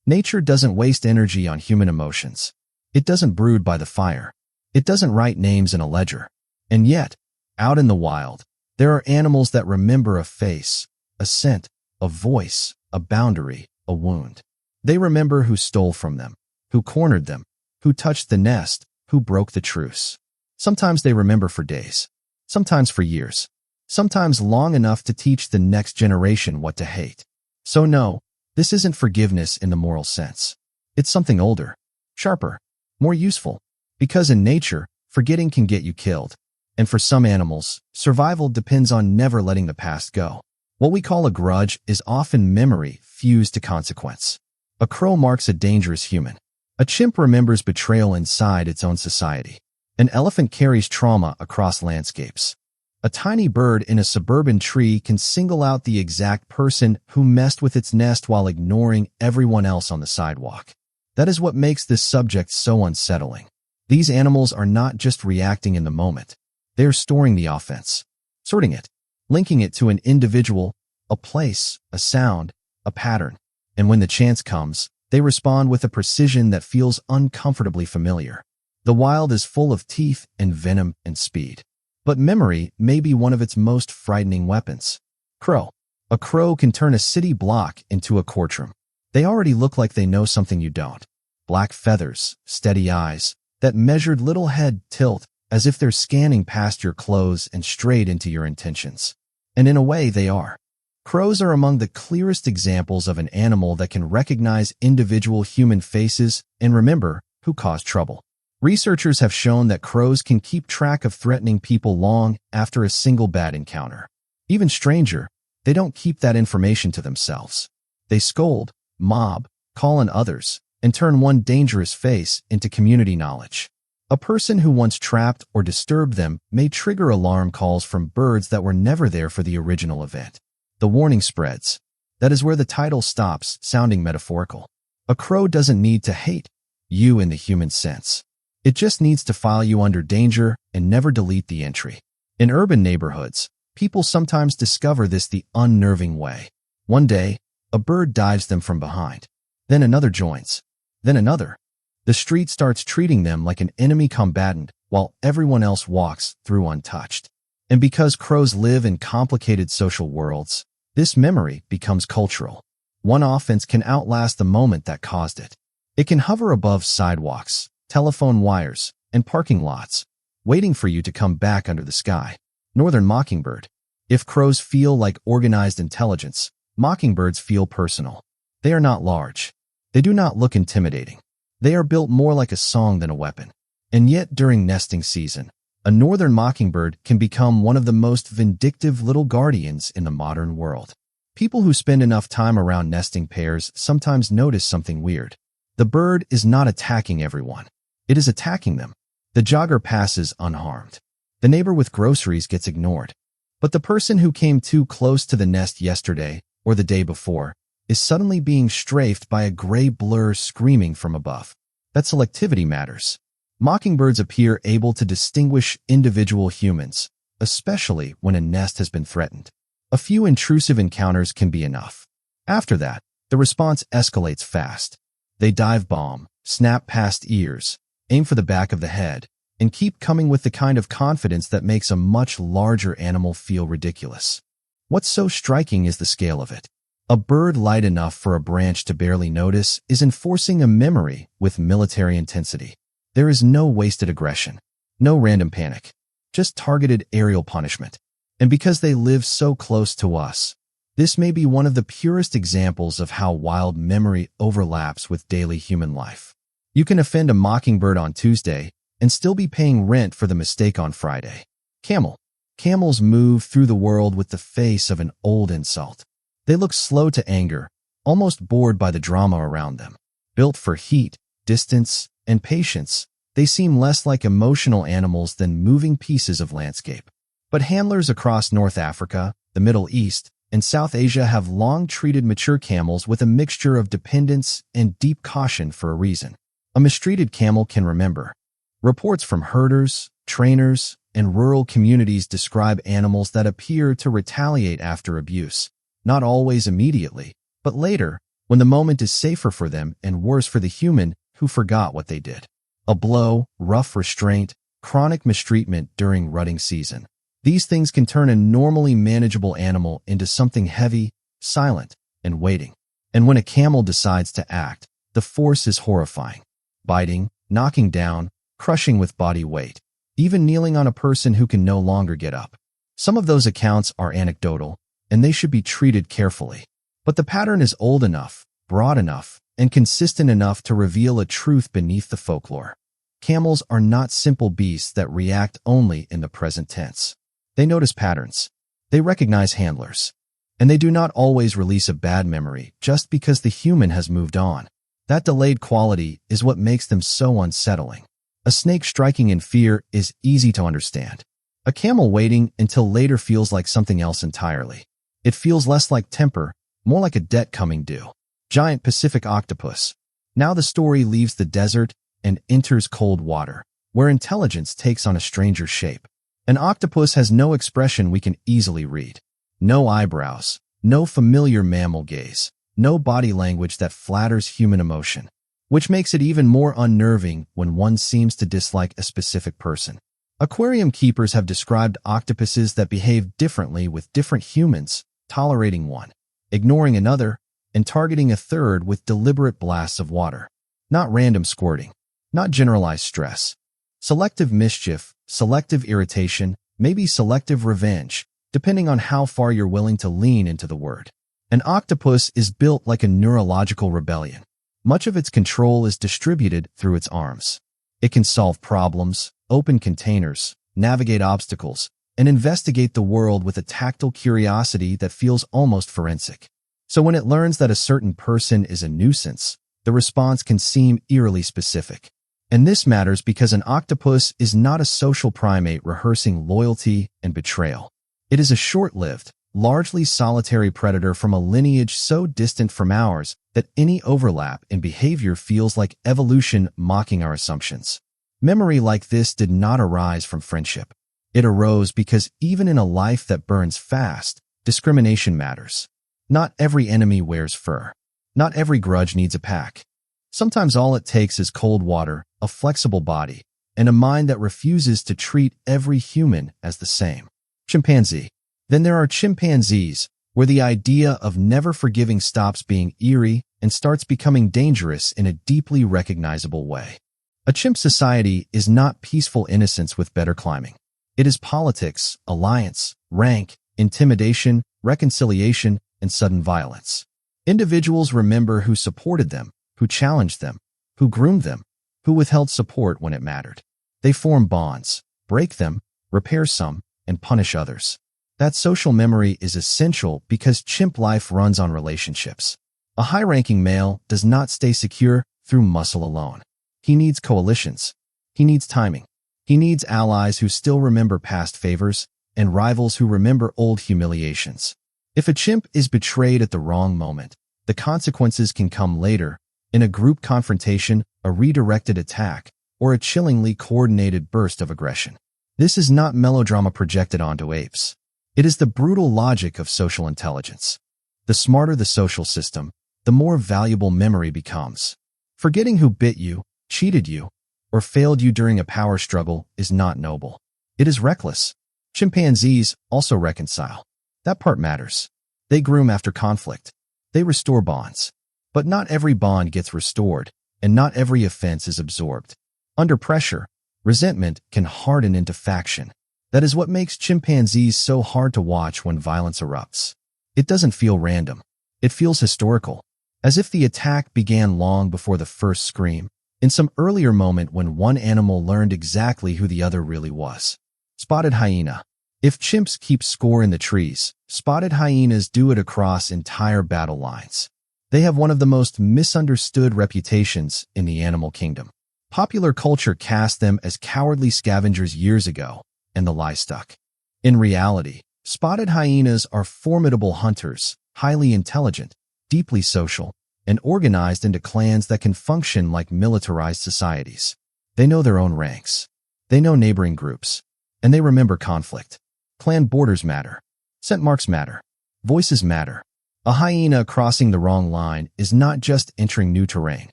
Nature doesn't waste energy on human emotions. It doesn't brood by the fire. It doesn't write names in a ledger. And yet, out in the wild, there are animals that remember a face, a scent, a voice, a boundary, a wound. They remember who stole from them, who cornered them, who touched the nest, who broke the truce. Sometimes they remember for days, sometimes for years, sometimes long enough to teach the next generation what to hate. So no, this isn't forgiveness in the moral sense. It's something older, sharper, more useful. Because in nature, forgetting can get you killed. And for some animals, survival depends on never letting the past go. What we call a grudge is often memory fused to consequence. A crow marks a dangerous human. A chimp remembers betrayal inside its own society. An elephant carries trauma across landscapes. A tiny bird in a suburban tree can single out the exact person who messed with its nest while ignoring everyone else on the sidewalk. That is what makes this subject so unsettling. These animals are not just reacting in the moment. They are storing the offense, sorting it, linking it to an individual, a place, a sound, a pattern. And when the chance comes, they respond with a precision that feels uncomfortably familiar. The wild is full of teeth and venom and speed. But memory may be one of its most frightening weapons. Crow. A crow can turn a city block into a courtroom. They already look like they know something you don't. Black feathers, steady eyes, that measured little head tilt as if they're scanning past your clothes and straight into your intentions. And in a way, they are. Crows are among the clearest examples of an animal that can recognize individual human faces and remember who caused trouble. Researchers have shown that crows can keep track of threatening people long after a single bad encounter. Even stranger, they don't keep that information to themselves. They scold, mob, call on others, and turn one dangerous face into community knowledge. A person who once trapped or disturbed them may trigger alarm calls from birds that were never there for the original event. The warning spreads. That is where the title stops sounding metaphorical. A crow doesn't need to hate you in the human sense. It just needs to file you under danger and never delete the entry. In urban neighborhoods, people sometimes discover this the unnerving way. One day, a bird dives them from behind. Then another joins. Then another. The street starts treating them like an enemy combatant while everyone else walks through untouched. And because crows live in complicated social worlds, this memory becomes cultural. One offense can outlast the moment that caused it. It can hover above sidewalks, telephone wires, and parking lots, waiting for you to come back under the sky. Northern mockingbird. If crows feel like organized intelligence, mockingbirds feel personal. They are not large. They do not look intimidating. They are built more like a song than a weapon. And yet, during nesting season, a northern mockingbird can become one of the most vindictive little guardians in the modern world. People who spend enough time around nesting pairs sometimes notice something weird. The bird is not attacking everyone. It is attacking them. The jogger passes unharmed. The neighbor with groceries gets ignored. But the person who came too close to the nest yesterday or the day before is suddenly being strafed by a gray blur screaming from above. That selectivity matters. Mockingbirds appear able to distinguish individual humans, especially when a nest has been threatened. A few intrusive encounters can be enough. After that, the response escalates fast. They dive bomb, snap past ears, aim for the back of the head, and keep coming with the kind of confidence that makes a much larger animal feel ridiculous. What's so striking is the scale of it. A bird light enough for a branch to barely notice is enforcing a memory with military intensity. There is no wasted aggression, no random panic, just targeted aerial punishment. And because they live so close to us, this may be one of the purest examples of how wild memory overlaps with daily human life. You can offend a mockingbird on Tuesday and still be paying rent for the mistake on Friday. Camel. Camels move through the world with the face of an old insult. They look slow to anger, almost bored by the drama around them. Built for heat, distance, and patience, they seem less like emotional animals than moving pieces of landscape. But handlers across North Africa, the Middle East, and South Asia have long treated mature camels with a mixture of dependence and deep caution for a reason. A mistreated camel can remember. Reports from herders, trainers, and rural communities describe animals that appear to retaliate after abuse. Not always immediately, but later, when the moment is safer for them and worse for the human who forgot what they did. A blow, rough restraint, chronic mistreatment during rutting season. These things can turn a normally manageable animal into something heavy, silent, and waiting. And when a camel decides to act, the force is horrifying. Biting, knocking down, crushing with body weight, even kneeling on a person who can no longer get up. Some of those accounts are anecdotal, and they should be treated carefully. But the pattern is old enough, broad enough, and consistent enough to reveal a truth beneath the folklore. Camels are not simple beasts that react only in the present tense. They notice patterns. They recognize handlers. And they do not always release a bad memory just because the human has moved on. That delayed quality is what makes them so unsettling. A snake striking in fear is easy to understand. A camel waiting until later feels like something else entirely. It feels less like temper, more like a debt coming due. Giant Pacific octopus. Now the story leaves the desert and enters cold water, where intelligence takes on a stranger shape. An octopus has no expression we can easily read. No eyebrows, no familiar mammal gaze, no body language that flatters human emotion, which makes it even more unnerving when one seems to dislike a specific person. Aquarium keepers have described octopuses that behave differently with different humans, tolerating one, ignoring another, and targeting a third with deliberate blasts of water. Not random squirting, not generalized stress. Selective mischief, selective irritation, maybe selective revenge, depending on how far you're willing to lean into the word. An octopus is built like a neurological rebellion. Much of its control is distributed through its arms. It can solve problems, open containers, navigate obstacles, and investigate the world with a tactile curiosity that feels almost forensic. So when it learns that a certain person is a nuisance, the response can seem eerily specific. And this matters because an octopus is not a social primate rehearsing loyalty and betrayal. It is a short-lived, largely solitary predator from a lineage so distant from ours that any overlap in behavior feels like evolution mocking our assumptions. Memory like this did not arise from friendship. It arose because even in a life that burns fast, discrimination matters. Not every enemy wears fur. Not every grudge needs a pack. Sometimes all it takes is cold water, a flexible body, and a mind that refuses to treat every human as the same. Chimpanzee. Then there are chimpanzees, where the idea of never forgiving stops being eerie and starts becoming dangerous in a deeply recognizable way. A chimp society is not peaceful innocence with better climbing. It is politics, alliance, rank, intimidation, reconciliation, and sudden violence. Individuals remember who supported them, who challenged them, who groomed them, who withheld support when it mattered. They form bonds, break them, repair some, and punish others. That social memory is essential because chimp life runs on relationships. A high-ranking male does not stay secure through muscle alone. He needs coalitions. He needs timing. He needs allies who still remember past favors and rivals who remember old humiliations. If a chimp is betrayed at the wrong moment, the consequences can come later in a group confrontation, a redirected attack, or a chillingly coordinated burst of aggression. This is not melodrama projected onto apes. It is the brutal logic of social intelligence. The smarter the social system, the more valuable memory becomes. Forgetting who bit you, cheated you, or failed you during a power struggle is not noble. It is reckless. Chimpanzees also reconcile. That part matters. They groom after conflict. They restore bonds. But not every bond gets restored, and not every offense is absorbed. Under pressure, resentment can harden into faction. That is what makes chimpanzees so hard to watch when violence erupts. It doesn't feel random. It feels historical, as if the attack began long before the first scream, in some earlier moment when one animal learned exactly who the other really was. Spotted hyena. If chimps keep score in the trees, spotted hyenas do it across entire battle lines. They have one of the most misunderstood reputations in the animal kingdom. Popular culture cast them as cowardly scavengers years ago, and the lie stuck. In reality, spotted hyenas are formidable hunters, highly intelligent, deeply social, and organized into clans that can function like militarized societies. They know their own ranks. They know neighboring groups. And they remember conflict. Clan borders matter. Scent marks matter. Voices matter. A hyena crossing the wrong line is not just entering new terrain.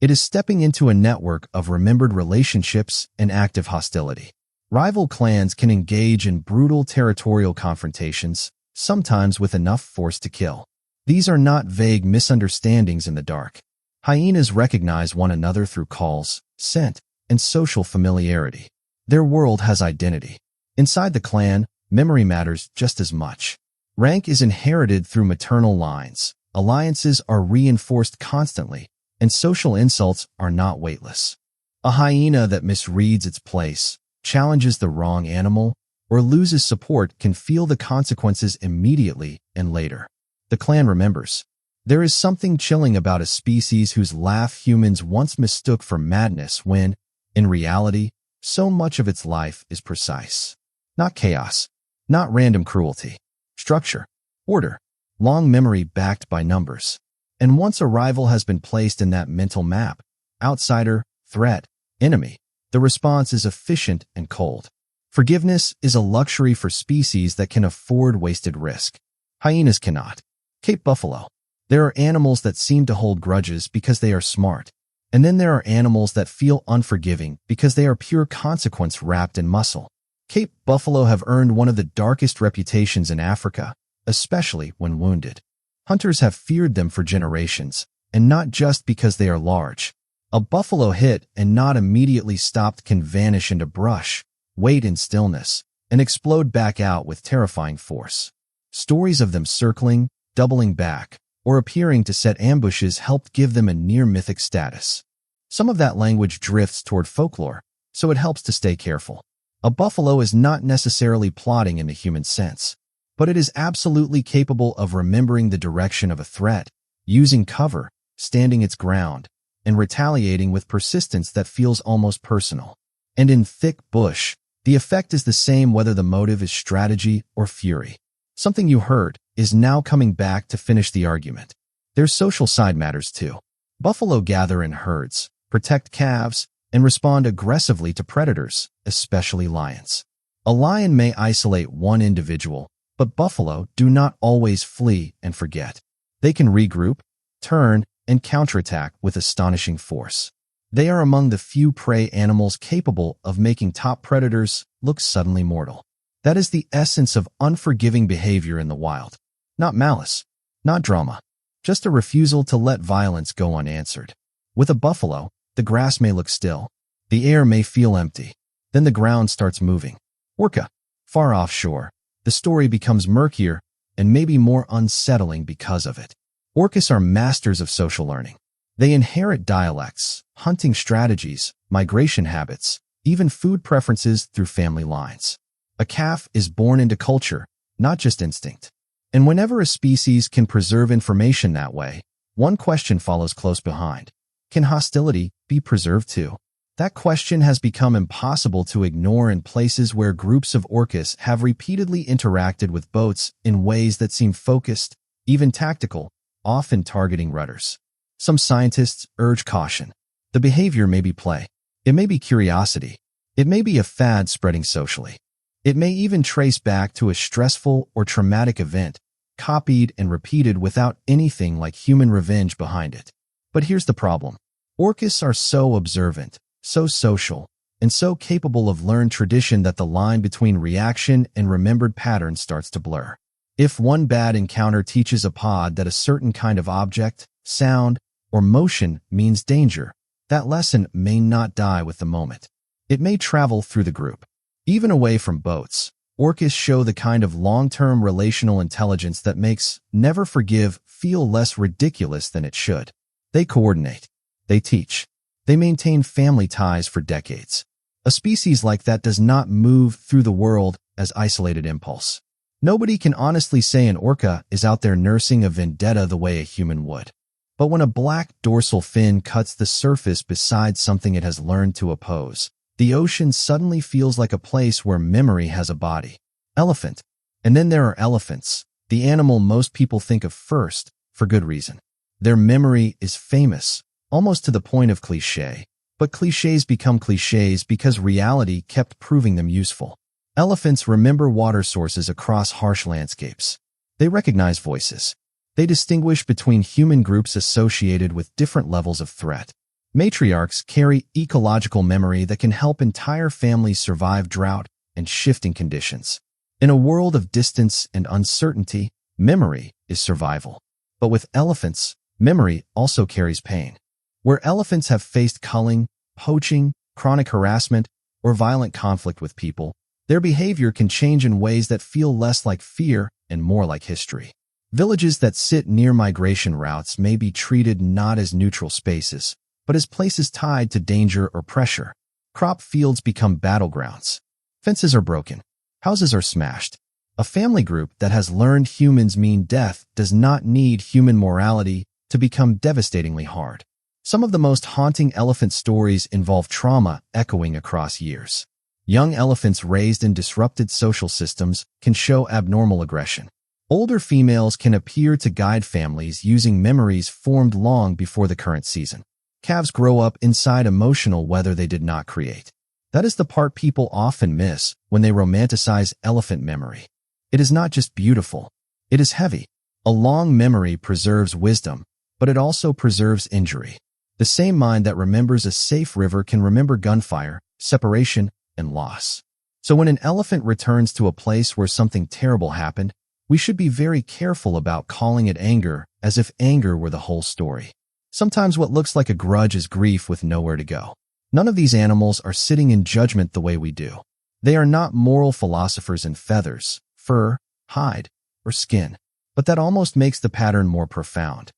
It is stepping into a network of remembered relationships and active hostility. Rival clans can engage in brutal territorial confrontations, sometimes with enough force to kill. These are not vague misunderstandings in the dark. Hyenas recognize one another through calls, scent, and social familiarity. Their world has identity. Inside the clan, memory matters just as much. Rank is inherited through maternal lines, alliances are reinforced constantly, and social insults are not weightless. A hyena that misreads its place, challenges the wrong animal, or loses support can feel the consequences immediately and later. The clan remembers. There is something chilling about a species whose laugh humans once mistook for madness when, in reality, so much of its life is precise. Not chaos, not random cruelty. Structure, order, long memory backed by numbers. And once a rival has been placed in that mental map, outsider, threat, enemy, the response is efficient and cold. Forgiveness is a luxury for species that can afford wasted risk. Hyenas cannot. Cape buffalo. There are animals that seem to hold grudges because they are smart. And then there are animals that feel unforgiving because they are pure consequence wrapped in muscle. Cape buffalo have earned one of the darkest reputations in Africa, especially when wounded. Hunters have feared them for generations, and not just because they are large. A buffalo hit and not immediately stopped can vanish into brush, wait in stillness, and explode back out with terrifying force. Stories of them circling, doubling back, or appearing to set ambushes helped give them a near-mythic status. Some of that language drifts toward folklore, so it helps to stay careful. A buffalo is not necessarily plotting in the human sense, but it is absolutely capable of remembering the direction of a threat, using cover, standing its ground, and retaliating with persistence that feels almost personal. And in thick bush, the effect is the same whether the motive is strategy or fury. Something you heard is now coming back to finish the argument. Their social side matters too. Buffalo gather in herds, protect calves, and respond aggressively to predators, especially lions. A lion may isolate one individual, but buffalo do not always flee and forget. They can regroup, turn, and counterattack with astonishing force. They are among the few prey animals capable of making top predators look suddenly mortal. That is the essence of unforgiving behavior in the wild. Not malice, not drama, just a refusal to let violence go unanswered. With a buffalo, the grass may look still. The air may feel empty. Then the ground starts moving. Orca, far offshore, the story becomes murkier and maybe more unsettling because of it. Orcas are masters of social learning. They inherit dialects, hunting strategies, migration habits, even food preferences through family lines. A calf is born into culture, not just instinct. And whenever a species can preserve information that way, one question follows close behind. Can hostility be preserved too? That question has become impossible to ignore in places where groups of orcas have repeatedly interacted with boats in ways that seem focused, even tactical, often targeting rudders. Some scientists urge caution. The behavior may be play. It may be curiosity. It may be a fad spreading socially. It may even trace back to a stressful or traumatic event, copied and repeated without anything like human revenge behind it. But here's the problem. Orcas are so observant, so social, and so capable of learned tradition that the line between reaction and remembered patterns starts to blur. If one bad encounter teaches a pod that a certain kind of object, sound, or motion means danger, that lesson may not die with the moment. It may travel through the group. Even away from boats, orcas show the kind of long-term relational intelligence that makes never forgive feel less ridiculous than it should. They coordinate. They teach. They maintain family ties for decades. A species like that does not move through the world as isolated impulse. Nobody can honestly say an orca is out there nursing a vendetta the way a human would. But when a black dorsal fin cuts the surface beside something it has learned to oppose, the ocean suddenly feels like a place where memory has a body. Elephant. And then there are elephants, the animal most people think of first, for good reason. Their memory is famous, almost to the point of cliché, but clichés become clichés because reality kept proving them useful. Elephants remember water sources across harsh landscapes. They recognize voices. They distinguish between human groups associated with different levels of threat. Matriarchs carry ecological memory that can help entire families survive drought and shifting conditions. In a world of distance and uncertainty, memory is survival. But with elephants, memory also carries pain. Where elephants have faced culling, poaching, chronic harassment, or violent conflict with people, their behavior can change in ways that feel less like fear and more like history. Villages that sit near migration routes may be treated not as neutral spaces, but as places tied to danger or pressure. Crop fields become battlegrounds. Fences are broken. Houses are smashed. A family group that has learned humans mean death does not need human morality to become devastatingly hard. Some of the most haunting elephant stories involve trauma echoing across years. Young elephants raised in disrupted social systems can show abnormal aggression. Older females can appear to guide families using memories formed long before the current season. Calves grow up inside emotional weather they did not create. That is the part people often miss when they romanticize elephant memory. It is not just beautiful. It is heavy. A long memory preserves wisdom, but it also preserves injury. The same mind that remembers a safe river can remember gunfire, separation, and loss. So when an elephant returns to a place where something terrible happened, we should be very careful about calling it anger as if anger were the whole story. Sometimes what looks like a grudge is grief with nowhere to go. None of these animals are sitting in judgment the way we do. They are not moral philosophers in feathers, fur, hide, or skin. But that almost makes the pattern more profound.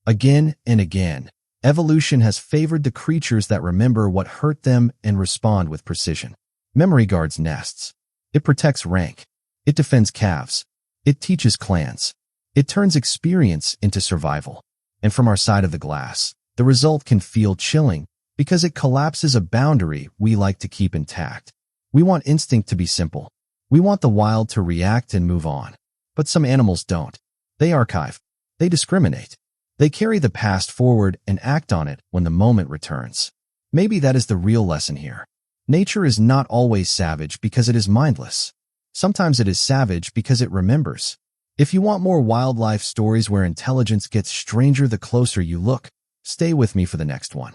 Again and again, evolution has favored the creatures that remember what hurt them and respond with precision. Memory guards nests. It protects rank. It defends calves. It teaches clans. It turns experience into survival. And from our side of the glass, the result can feel chilling because it collapses a boundary we like to keep intact. We want instinct to be simple. We want the wild to react and move on. But some animals don't. They archive. They discriminate. They carry the past forward and act on it when the moment returns. Maybe that is the real lesson here. Nature is not always savage because it is mindless. Sometimes it is savage because it remembers. If you want more wildlife stories where intelligence gets stranger the closer you look, stay with me for the next one.